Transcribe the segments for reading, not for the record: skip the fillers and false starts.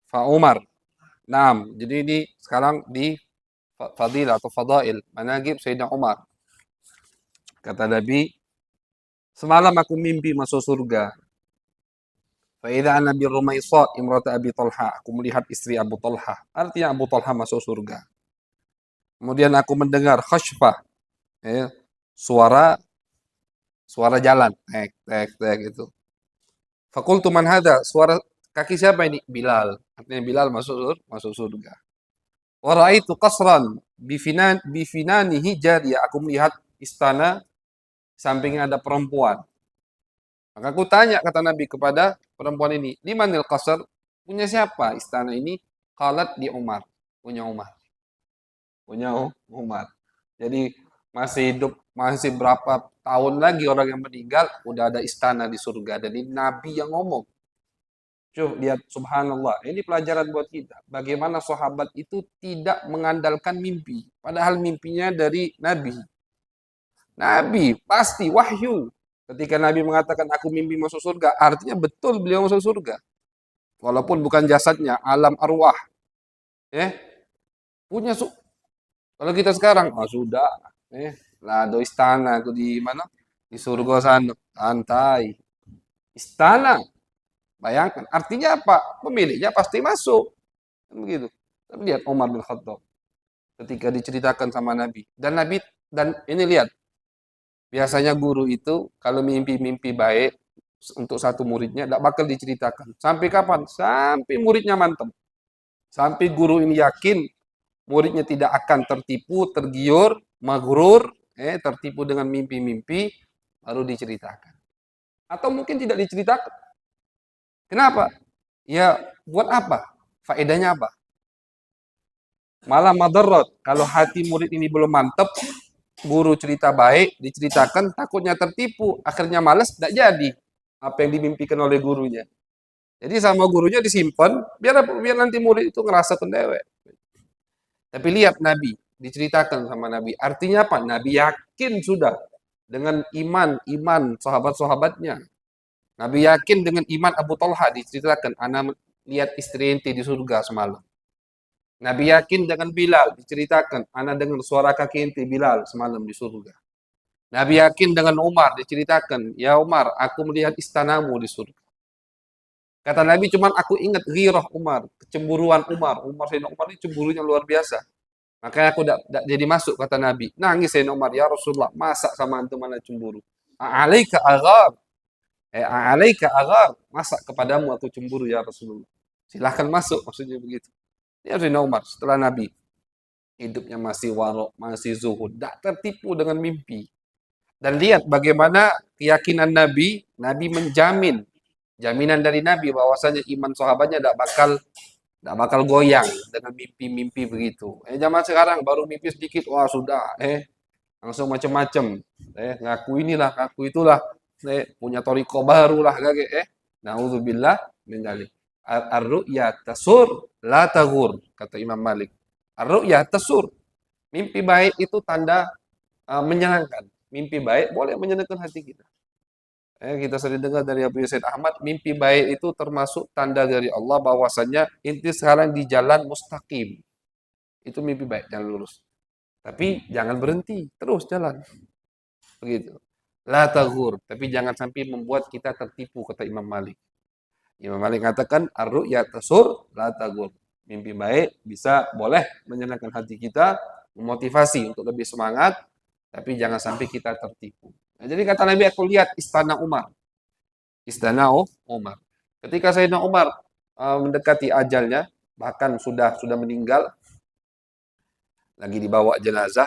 Fa Umar. Naam. Jadi ini sekarang di fadilah atau fadail, manaqib Sayyidina Umar. Kata Nabi, semalam aku mimpi masuk surga. Fa idza ana bi Rumaisa imrata Abi Talha. Aku melihat istri Abu Talha. Artinya Abu Talha masuk surga. Kemudian aku mendengar khasyfah, ya, suara suara jalan, tek tek tek itu. Fakultu man hadza? Suara kaki siapa ini? Bilal. Artinya Bilal masuk surga. Wa raaitu qasran bifinanihi jariyah. Aku melihat istana sampingnya ada perempuan. Maka aku tanya kata Nabi kepada perempuan ini, "Di manil qasr?" Punya siapa istana ini? Qalat di Umar. Punya Umar. Punya Umar. Jadi masih hidup, masih berapa tahun lagi orang yang meninggal udah ada istana di surga, dan ini Nabi yang ngomong. Coba lihat, subhanallah. Ini pelajaran buat kita. Bagaimana sahabat itu tidak mengandalkan mimpi. Padahal mimpinya dari Nabi. Nabi, pasti wahyu. Ketika Nabi mengatakan aku mimpi masuk surga, artinya betul beliau masuk surga. Walaupun bukan jasadnya, alam arwah. Eh, punya kalau kita sekarang, sudah. Lado istana aku di mana? Di surga sana. Santai. Istana. Bayangkan. Artinya apa? Pemiliknya pasti masuk. Kan begitu. Tapi lihat Umar bin Khattab ketika diceritakan sama Nabi. Dan ini lihat, biasanya guru itu kalau mimpi-mimpi baik untuk satu muridnya tidak bakal diceritakan. Sampai kapan? Sampai muridnya mantap. Sampai guru ini yakin muridnya tidak akan tertipu, tergiur, maghrur, tertipu dengan mimpi-mimpi, baru diceritakan. Atau mungkin tidak diceritakan. Kenapa? Ya, buat apa? Faedahnya apa? Malah madarat. Kalau hati murid ini belum mantap, guru cerita baik, diceritakan, takutnya tertipu. Akhirnya malas, tidak jadi apa yang dimimpikan oleh gurunya. Jadi sama gurunya disimpan, biar nanti murid itu ngerasa pendewek. Tapi lihat Nabi, diceritakan sama Nabi. Artinya apa? Nabi yakin sudah dengan iman sahabat-sahabatnya. Nabi yakin dengan iman Abu Talha, diceritakan, anak lihat istri ente di surga semalam. Nabi yakin dengan Bilal, diceritakan, anak dengar suara kaki ente Bilal semalam di surga. Nabi yakin dengan Umar, diceritakan, ya Umar, aku melihat istanamu di surga. Kata Nabi, cuman aku ingat ghirah Umar, kecemburuan Umar. Sayyidina Umar ini cemburunya luar biasa. Makanya aku tidak jadi masuk, kata Nabi. Nangis Sayyidina Umar, ya Rasulullah, masa sama antum mana cemburu? A'alaika aghar. A'alaika aghar. Masa kepadamu aku cemburu ya Rasulullah? Silahkan masuk, maksudnya begitu. Ya Sayyidina Umar, setelah Nabi, hidupnya masih warok, masih zuhud, tidak tertipu dengan mimpi. Dan lihat bagaimana keyakinan Nabi, Nabi menjamin, jaminan dari Nabi bahwasanya iman sahabatnya tidak bakal goyang dengan mimpi-mimpi begitu. Zaman sekarang baru mimpi sedikit, wah sudah, langsung macam-macam. Ngaku inilah, ngaku itulah, punya toriko baru lah, naudzubillah min dzalik. Ar-ru'ya tasur la taghur, kata Imam Malik. Ar-ru'ya tasur. Mimpi baik itu tanda menyenangkan. Mimpi baik boleh menyenangkan hati kita. Kita sering dengar dari Abu Said Ahmad, mimpi baik itu termasuk tanda dari Allah bahwasanya inti sekarang di jalan mustaqim. Itu mimpi baik, jalan lurus. Tapi jangan berhenti, terus jalan. Begitu. La taghur, tapi jangan sampai membuat kita tertipu, kata Imam Malik. Imam Malik katakan, ar-ru'ya tasur, la taghur. Mimpi baik bisa boleh menyenangkan hati kita, memotivasi untuk lebih semangat, tapi jangan sampai kita tertipu. Nah, jadi kata Nabi, aku lihat istana Umar. Istana Umar. Ketika Sayyidina Umar mendekati ajalnya, bahkan sudah meninggal, lagi dibawa jenazah,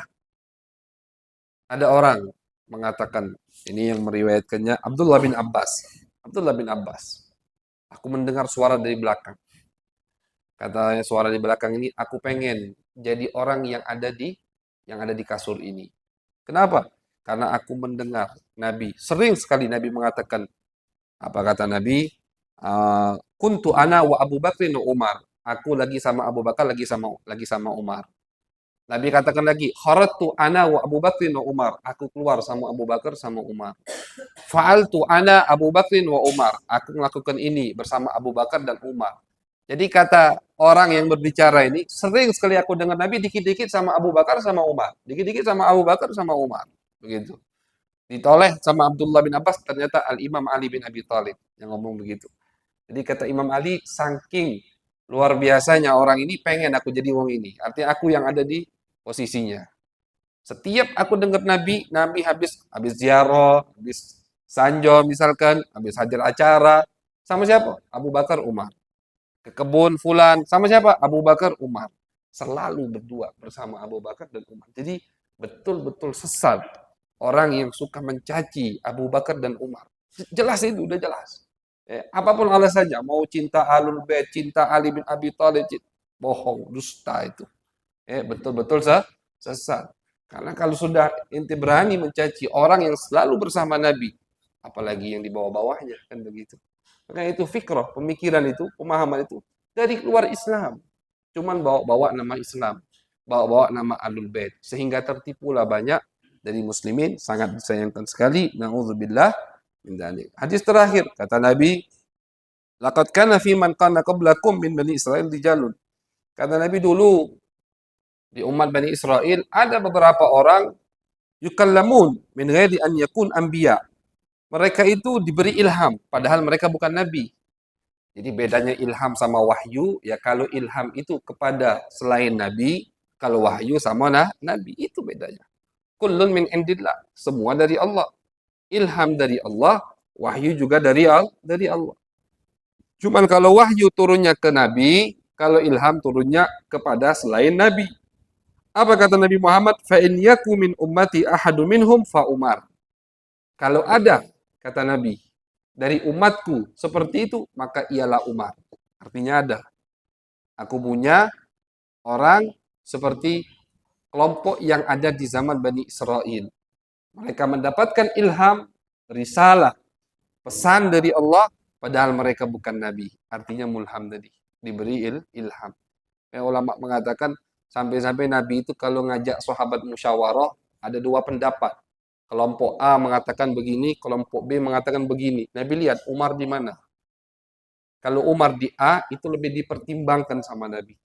ada orang mengatakan, ini yang meriwayatkannya Abdullah bin Abbas. Abdullah bin Abbas. Aku mendengar suara dari belakang. Katanya suara di belakang ini, aku pengen jadi orang yang ada di kasur ini. Kenapa? Karena aku mendengar Nabi, sering sekali Nabi mengatakan, apa kata Nabi? Kuntu ana wa Abu Bakrin wa Umar. Aku lagi sama Abu Bakar, lagi sama Umar. Nabi katakan lagi, kharatu ana wa Abu Bakrin wa Umar. Aku keluar sama Abu Bakar sama Umar. Fa'altu ana Abu Bakrin wa Umar. Aku melakukan ini bersama Abu Bakar dan Umar. Jadi kata orang yang berbicara ini, sering sekali aku dengar Nabi dikit-dikit sama Abu Bakar sama Umar. Dikit-dikit sama Abu Bakar sama Umar. Begitu. Ditoleh sama Abdullah bin Abbas, ternyata Al-Imam Ali bin Abi Thalib yang ngomong begitu. Jadi kata Imam Ali, saking luar biasanya orang ini pengen aku jadi wong ini. Artinya aku yang ada di posisinya. Setiap aku dengar Nabi, Nabi habis ziarah, habis sanjo misalkan, habis hadir acara, sama siapa? Abu Bakar, Umar. Ke kebun fulan, sama siapa? Abu Bakar, Umar. Selalu berdua bersama Abu Bakar dan Umar. Jadi betul-betul sesat orang yang suka mencaci Abu Bakar dan Umar. Jelas itu, udah jelas. Apapun alasannya, mau cinta Ahlul Bait, cinta Ali bin Abi Thalib, bohong, dusta itu. Betul-betul sesat. Karena kalau sudah inti berani mencaci orang yang selalu bersama Nabi, apalagi yang di bawah-bawahnya, kan begitu. Maka itu fikrah, pemikiran itu, pemahaman itu dari luar Islam. Cuman bawa-bawa nama Islam, bawa-bawa nama Ahlul Bait, sehingga tertipulah banyak dari muslimin, sangat disayangkan sekali. Nauzubillah min dzalik. Hadis terakhir kata Nabi, laqad kana fi man kana qablakum min bani Israil rijalun. Kata Nabi, dulu di umat Bani Israel ada beberapa orang yukallamun min ghairi an yakun anbiya. Mereka itu diberi ilham padahal mereka bukan nabi. Jadi bedanya ilham sama wahyu, ya kalau ilham itu kepada selain nabi, kalau wahyu sama nabi, itu bedanya. Kullun min indillah, semua dari Allah. Ilham dari Allah, wahyu juga dari Allah. Cuman kalau wahyu turunnya ke nabi, kalau ilham turunnya kepada selain nabi. Apa kata Nabi Muhammad? Fa in yaku min ummati ahadu minhum fa Umar. Kalau ada, kata Nabi, dari umatku seperti itu, maka ialah Umar. Artinya ada. Aku punya orang seperti kelompok yang ada di zaman Bani Israel. Mereka mendapatkan ilham, risalah, pesan dari Allah, padahal mereka bukan Nabi. Artinya mulham tadi. Diberi ilham. Ulama mengatakan, sampai-sampai Nabi itu kalau ngajak sahabat musyawarah, ada dua pendapat. Kelompok A mengatakan begini, kelompok B mengatakan begini. Nabi lihat Umar di mana. Kalau Umar di A, itu lebih dipertimbangkan sama Nabi.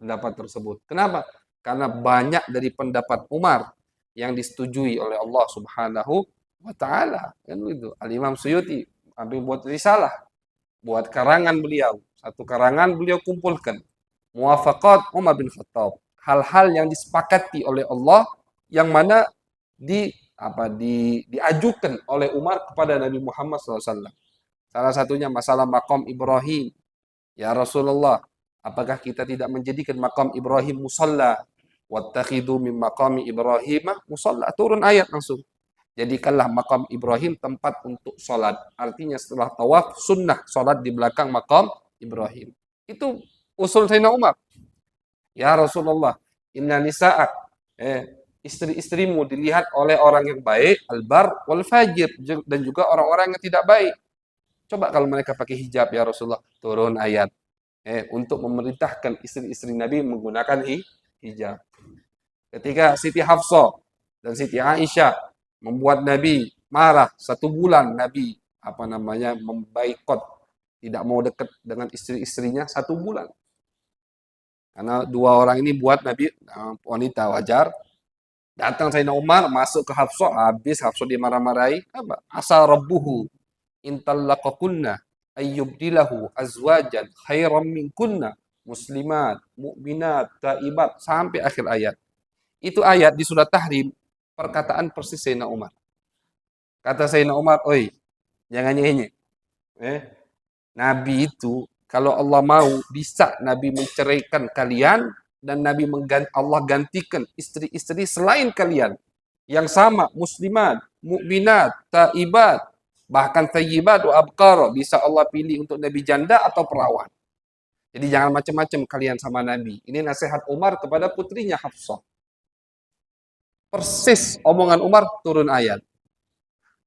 Pendapat tersebut. Kenapa? Karena banyak dari pendapat Umar yang disetujui oleh Allah Subhanahu wa Ta'ala. Kan itu. Al-Imam Suyuti ambil buat risalah, buat karangan beliau. Satu karangan beliau kumpulkan. Muwafaqat Umar bin Khattab. Hal-hal yang disepakati oleh Allah yang mana diajukan oleh Umar kepada Nabi Muhammad SAW. Salah satunya masalah maqam Ibrahim. Ya Rasulullah, apakah kita tidak menjadikan maqam Ibrahim musalla? Wattakhidhu min maqami Ibrahim musalla. Turun ayat langsung. Jadikanlah maqam Ibrahim tempat untuk sholat. Artinya setelah tawaf, sunnah sholat di belakang maqam Ibrahim. Itu usul Sayyidina Umar. Ya Rasulullah, inna nisa'ak, istri-istrimu dilihat oleh orang yang baik, albar wal fajir, dan juga orang-orang yang tidak baik. Coba kalau mereka pakai hijab ya Rasulullah, turun ayat untuk memerintahkan istri-istri Nabi menggunakan hijab. Ketika Siti Hafsah dan Siti Aisyah membuat Nabi marah 1 bulan, Nabi membaikot, tidak mau dekat dengan istri-istrinya 1 bulan. Karena 2 orang ini buat Nabi wanita wajar. Datang Sayyidina Umar masuk ke Hafsah, habis Hafsah dimarah-marahi. Apa? Asa rabbuhu intallaqakunna ayyubdilahu azwajan khairam minkunna muslimat, mukminat, taibat sampai akhir ayat. Itu ayat di surat Tahrim, perkataan persis Sayyidina Umar. Kata Sayyidina Umar, "Oi, jangan nyanyi. Nabi itu kalau Allah mau bisa Nabi menceraikan kalian dan Allah gantikan istri-istri selain kalian yang sama muslimat, mukminat, taibat, bahkan thayyibat wa abqar, bisa Allah pilih untuk Nabi janda atau perawan. Jadi jangan macam-macam kalian sama Nabi." Ini nasihat Umar kepada putrinya Hafsah. Persis omongan Umar turun ayat.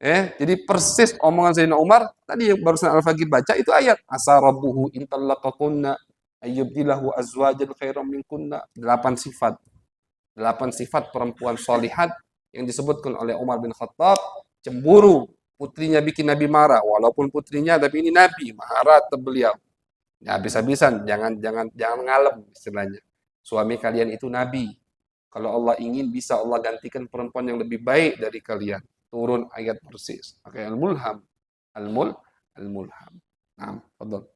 Jadi persis omongan Sayyidina Umar tadi yang barusan Al-Faqih baca itu ayat. Asa rabbuhu in talaqakunna ayyubdilahu azwajan khairam minkunna. 8 sifat. 8 sifat perempuan solihat yang disebutkan oleh Umar bin Khattab. Cemburu, putrinya bikin Nabi marah. Walaupun putrinya, tapi ini Nabi marah beliau. Ya habis-habisan, jangan ngalem istilahnya. Suami kalian itu nabi. Kalau Allah ingin bisa Allah gantikan perempuan yang lebih baik dari kalian. Turun ayat persis. Oke, al-mulham. Al-mulham. Nah, fadhal.